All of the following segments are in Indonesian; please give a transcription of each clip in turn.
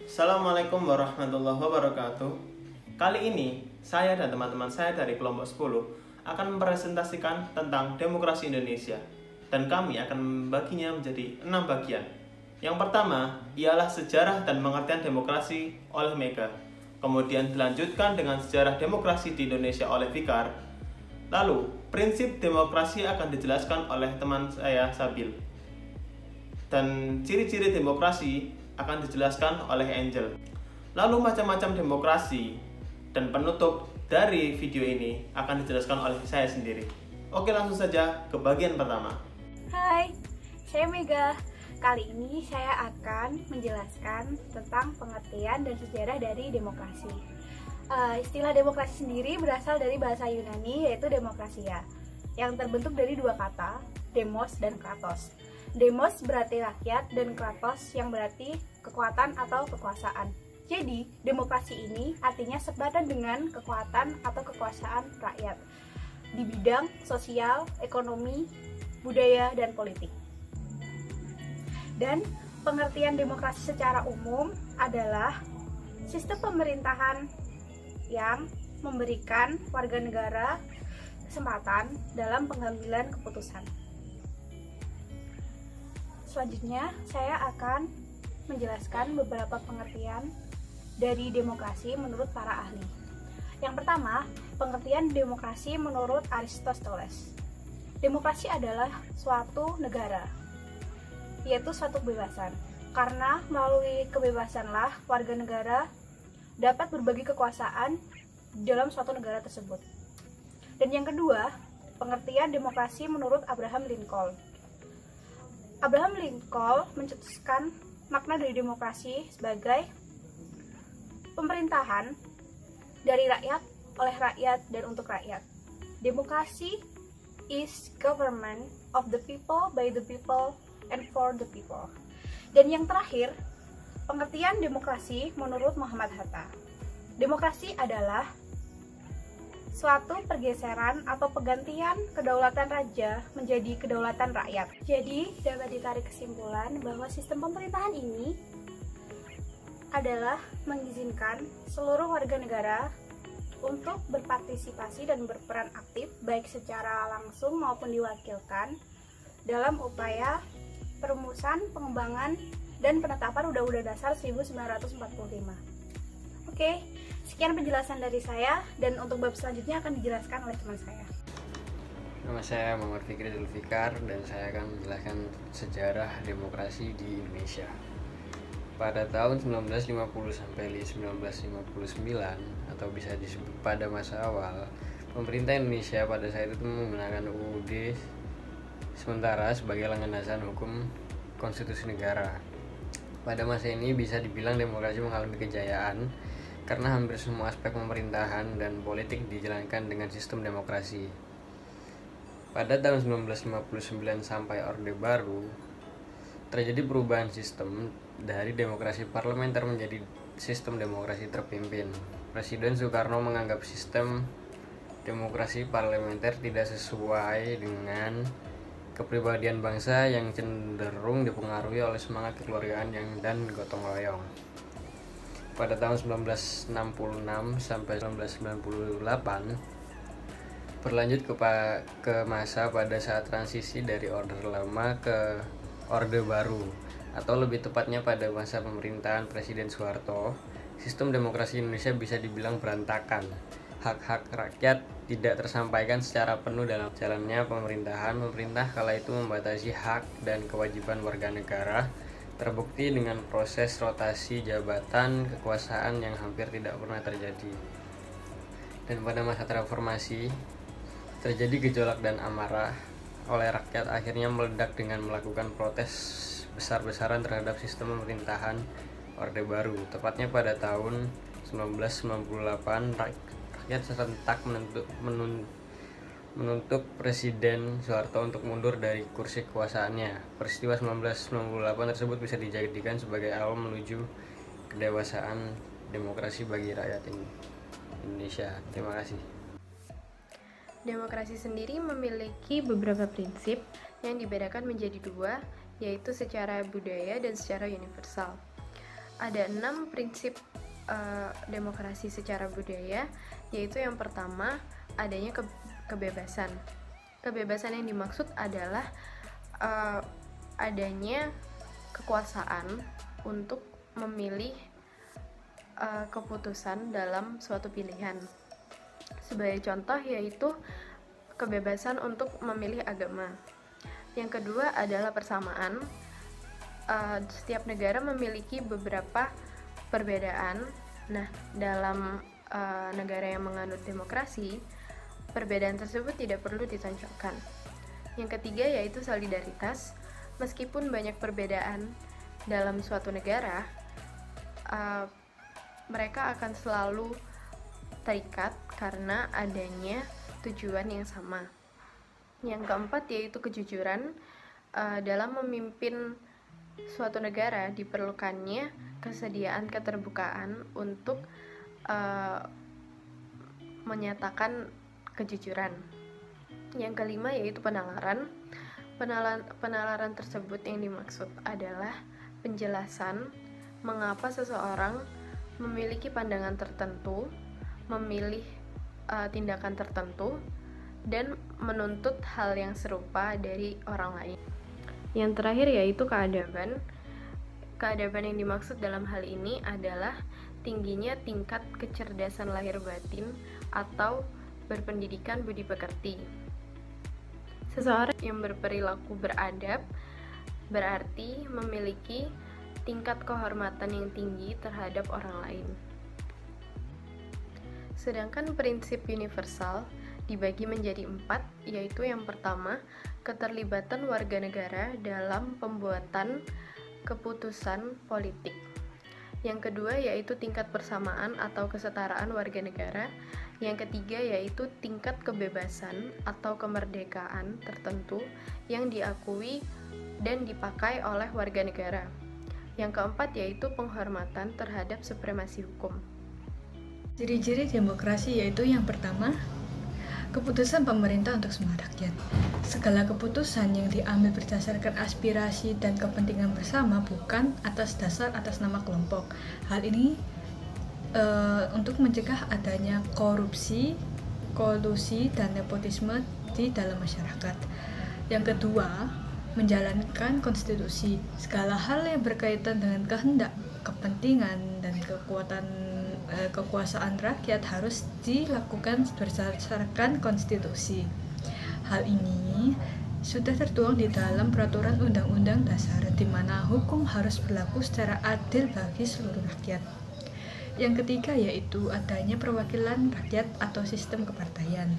Assalamualaikum warahmatullahi wabarakatuh. Kali ini, saya dan teman-teman saya dari kelompok 10 akan mempresentasikan tentang demokrasi Indonesia. Dan kami akan membaginya menjadi 6 bagian. Yang pertama, ialah sejarah dan pengertian demokrasi oleh Mega. Kemudian dilanjutkan dengan sejarah demokrasi di Indonesia oleh Fikar. Lalu, prinsip demokrasi akan dijelaskan oleh teman saya Sabil. Dan ciri-ciri demokrasi akan dijelaskan oleh Angel. Lalu macam-macam demokrasi dan penutup dari video ini akan dijelaskan oleh saya sendiri. Oke, langsung saja ke bagian pertama. Hai, saya Mega. Kali ini saya akan menjelaskan tentang pengertian dan sejarah dari demokrasi. Istilah demokrasi sendiri berasal dari bahasa Yunani, yaitu demokrasia, yang terbentuk dari dua kata, demos dan kratos. Demos berarti rakyat dan kratos yang berarti kekuatan atau kekuasaan. Jadi, demokrasi ini artinya sepadan dengan kekuatan atau kekuasaan rakyat di bidang sosial, ekonomi, budaya, dan politik. Dan pengertian demokrasi secara umum adalah sistem pemerintahan yang memberikan warga negara kesempatan dalam pengambilan keputusan. Selanjutnya, saya akan menjelaskan beberapa pengertian dari demokrasi menurut para ahli. Yang pertama, pengertian demokrasi menurut Aristoteles. Demokrasi adalah suatu negara, yaitu suatu kebebasan. Karena melalui kebebasanlah warga negara dapat berbagi kekuasaan dalam suatu negara tersebut. Dan yang kedua, pengertian demokrasi menurut Abraham Lincoln. Abraham Lincoln mencetuskan makna dari demokrasi sebagai pemerintahan dari rakyat, oleh rakyat, dan untuk rakyat. Demokrasi is government of the people, by the people, and for the people. Dan yang terakhir, pengertian demokrasi menurut Muhammad Hatta. Demokrasi adalah suatu pergeseran atau pergantian kedaulatan raja menjadi kedaulatan rakyat. Jadi, dapat ditarik kesimpulan bahwa sistem pemerintahan ini adalah mengizinkan seluruh warga negara untuk berpartisipasi dan berperan aktif baik secara langsung maupun diwakilkan dalam upaya perumusan, pengembangan, dan penetapan Undang-Undang Dasar 1945. Oke, sekian penjelasan dari saya, dan untuk bab selanjutnya akan dijelaskan oleh teman saya. Nama saya Muhammad Fikri Zulfikar dan saya akan menjelaskan sejarah demokrasi di Indonesia. Pada tahun 1950 sampai 1959 atau bisa disebut pada masa awal, pemerintah Indonesia pada saat itu menggunakan UUD sementara sebagai landasan hukum konstitusi negara. Pada masa ini bisa dibilang demokrasi mengalami kejayaan karena hampir semua aspek pemerintahan dan politik dijalankan dengan sistem demokrasi. Pada tahun 1959 sampai Orde Baru, terjadi perubahan sistem dari demokrasi parlementer menjadi sistem demokrasi terpimpin. Presiden Soekarno menganggap sistem demokrasi parlementer tidak sesuai dengan kepribadian bangsa yang cenderung dipengaruhi oleh semangat kekeluargaan dan gotong royong. Pada tahun 1966 sampai 1998 berlanjut ke masa pada saat transisi dari Orde Lama ke Orde Baru, atau lebih tepatnya pada masa pemerintahan Presiden Soeharto. Sistem demokrasi Indonesia bisa dibilang berantakan. Hak-hak rakyat tidak tersampaikan secara penuh dalam jalannya pemerintahan. Pemerintah kala itu membatasi hak dan kewajiban warga negara, terbukti dengan proses rotasi jabatan kekuasaan yang hampir tidak pernah terjadi. Dan pada masa transformasi, terjadi gejolak dan amarah oleh rakyat akhirnya meledak dengan melakukan protes besar-besaran terhadap sistem pemerintahan Orde Baru. Tepatnya pada tahun 1998, rakyat serentak menuntut Presiden Soeharto untuk mundur dari kursi kekuasaannya. Peristiwa 1998 tersebut bisa dijadikan sebagai awal menuju kedewasaan demokrasi bagi rakyat Indonesia. Terima kasih. Demokrasi sendiri memiliki beberapa prinsip yang dibedakan menjadi dua, yaitu secara budaya dan secara universal. ada 6 prinsip demokrasi secara budaya, yaitu yang pertama adanya kebebasan. Kebebasan yang dimaksud adalah adanya kekuasaan untuk memilih keputusan dalam suatu pilihan. Sebagai contoh yaitu kebebasan untuk memilih agama. Yang kedua adalah persamaan. Setiap negara memiliki beberapa perbedaan. Nah, dalam negara yang menganut demokrasi, perbedaan tersebut tidak perlu ditonjolkan. Yang ketiga yaitu solidaritas. Meskipun banyak perbedaan dalam suatu negara, mereka akan selalu terikat karena adanya tujuan yang sama. Yang keempat yaitu kejujuran. Dalam memimpin suatu negara diperlukannya kesediaan keterbukaan untuk menyatakan kejujuran. Yang kelima yaitu penalaran. Penalaran tersebut yang dimaksud adalah penjelasan mengapa seseorang memiliki pandangan tertentu, memilih tindakan tertentu, dan menuntut hal yang serupa dari orang lain. Yang terakhir yaitu keadaban. Keadaban yang dimaksud dalam hal ini adalah tingginya tingkat kecerdasan lahir batin atau berpendidikan budi pekerti. Seseorang yang berperilaku beradab berarti memiliki tingkat kehormatan yang tinggi terhadap orang lain. Sedangkan prinsip universal dibagi menjadi 4, yaitu yang pertama, keterlibatan warga negara dalam pembuatan keputusan politik. Yang kedua yaitu tingkat persamaan atau kesetaraan warga negara. Yang ketiga yaitu tingkat kebebasan atau kemerdekaan tertentu yang diakui dan dipakai oleh warga negara. Yang keempat yaitu penghormatan terhadap supremasi hukum. Ciri-ciri demokrasi yaitu yang pertama, keputusan pemerintah untuk semua rakyat. Segala keputusan yang diambil berdasarkan aspirasi dan kepentingan bersama, bukan atas nama kelompok. Hal ini untuk mencegah adanya korupsi, kolusi, dan nepotisme di dalam masyarakat. Yang kedua, menjalankan konstitusi. Segala hal yang berkaitan dengan kehendak, kepentingan, dan kekuasaan rakyat harus dilakukan berdasarkan konstitusi. Hal ini sudah tertuang di dalam peraturan undang-undang dasar, di mana hukum harus berlaku secara adil bagi seluruh rakyat. Yang ketiga yaitu adanya perwakilan rakyat atau sistem kepartaian.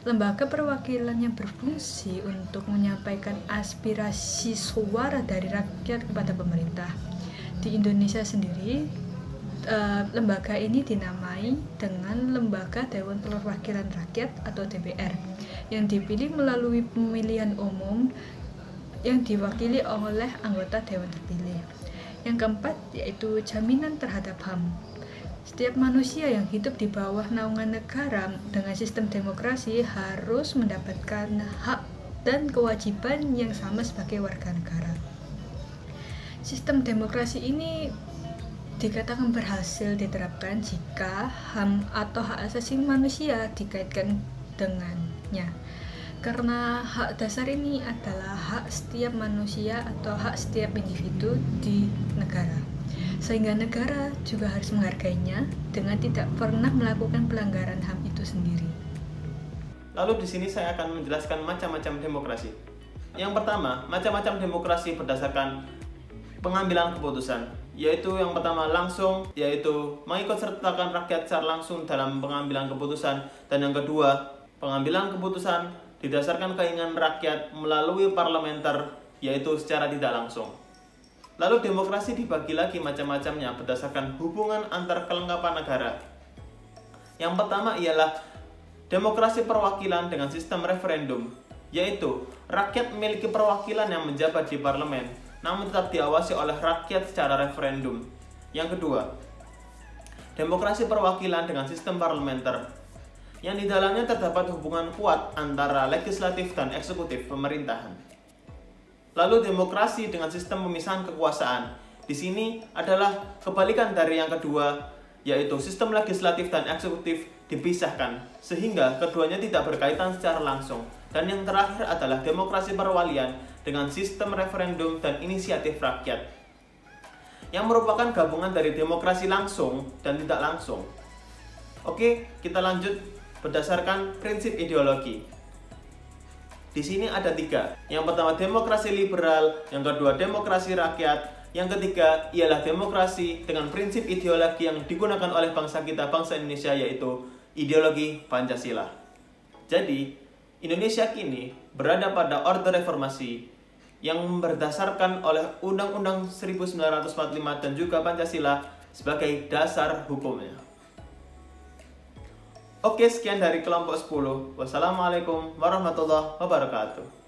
Lembaga perwakilan yang berfungsi untuk menyampaikan aspirasi suara dari rakyat kepada pemerintah. Di Indonesia sendiri, lembaga ini dinamai dengan Lembaga Dewan Perwakilan Rakyat atau DPR, yang dipilih melalui pemilihan umum yang diwakili oleh anggota Dewan terpilih. Yang keempat yaitu jaminan terhadap HAM. Setiap manusia yang hidup di bawah naungan negara dengan sistem demokrasi harus mendapatkan hak dan kewajiban yang sama sebagai warga negara. Sistem demokrasi ini dikatakan berhasil diterapkan jika HAM atau hak asasi manusia dikaitkan dengannya. Karena hak dasar ini adalah hak setiap manusia atau hak setiap individu di negara. Sehingga negara juga harus menghargainya dengan tidak pernah melakukan pelanggaran HAM itu sendiri. Lalu di sini saya akan menjelaskan macam-macam demokrasi. Yang pertama, macam-macam demokrasi berdasarkan pengambilan keputusan, yaitu yang pertama langsung, yaitu mengikut sertakan rakyat secara langsung dalam pengambilan keputusan, dan yang kedua, pengambilan keputusan didasarkan keinginan rakyat melalui parlementer, yaitu secara tidak langsung. Lalu demokrasi dibagi lagi macam-macamnya berdasarkan hubungan antar kelengkapan negara. Yang pertama ialah demokrasi perwakilan dengan sistem referendum, yaitu rakyat memiliki perwakilan yang menjabat di parlemen, namun tetap diawasi oleh rakyat secara referendum. Yang kedua, demokrasi perwakilan dengan sistem parlementer, yang di dalamnya terdapat hubungan kuat antara legislatif dan eksekutif pemerintahan. Lalu demokrasi dengan sistem pemisahan kekuasaan, di sini adalah kebalikan dari yang kedua, yaitu sistem legislatif dan eksekutif dipisahkan, sehingga keduanya tidak berkaitan secara langsung. Dan yang terakhir adalah demokrasi perwalian dengan sistem referendum dan inisiatif rakyat, yang merupakan gabungan dari demokrasi langsung dan tidak langsung. Oke, kita lanjut berdasarkan prinsip ideologi. Di sini ada 3. Yang pertama demokrasi liberal, yang kedua demokrasi rakyat, yang ketiga ialah demokrasi dengan prinsip ideologi yang digunakan oleh bangsa kita, bangsa Indonesia, yaitu ideologi Pancasila. Jadi, Indonesia kini berada pada orde reformasi yang berdasarkan oleh Undang-Undang 1945 dan juga Pancasila sebagai dasar hukumnya. Oke, sekian dari kelompok 10. Wassalamualaikum warahmatullahi wabarakatuh.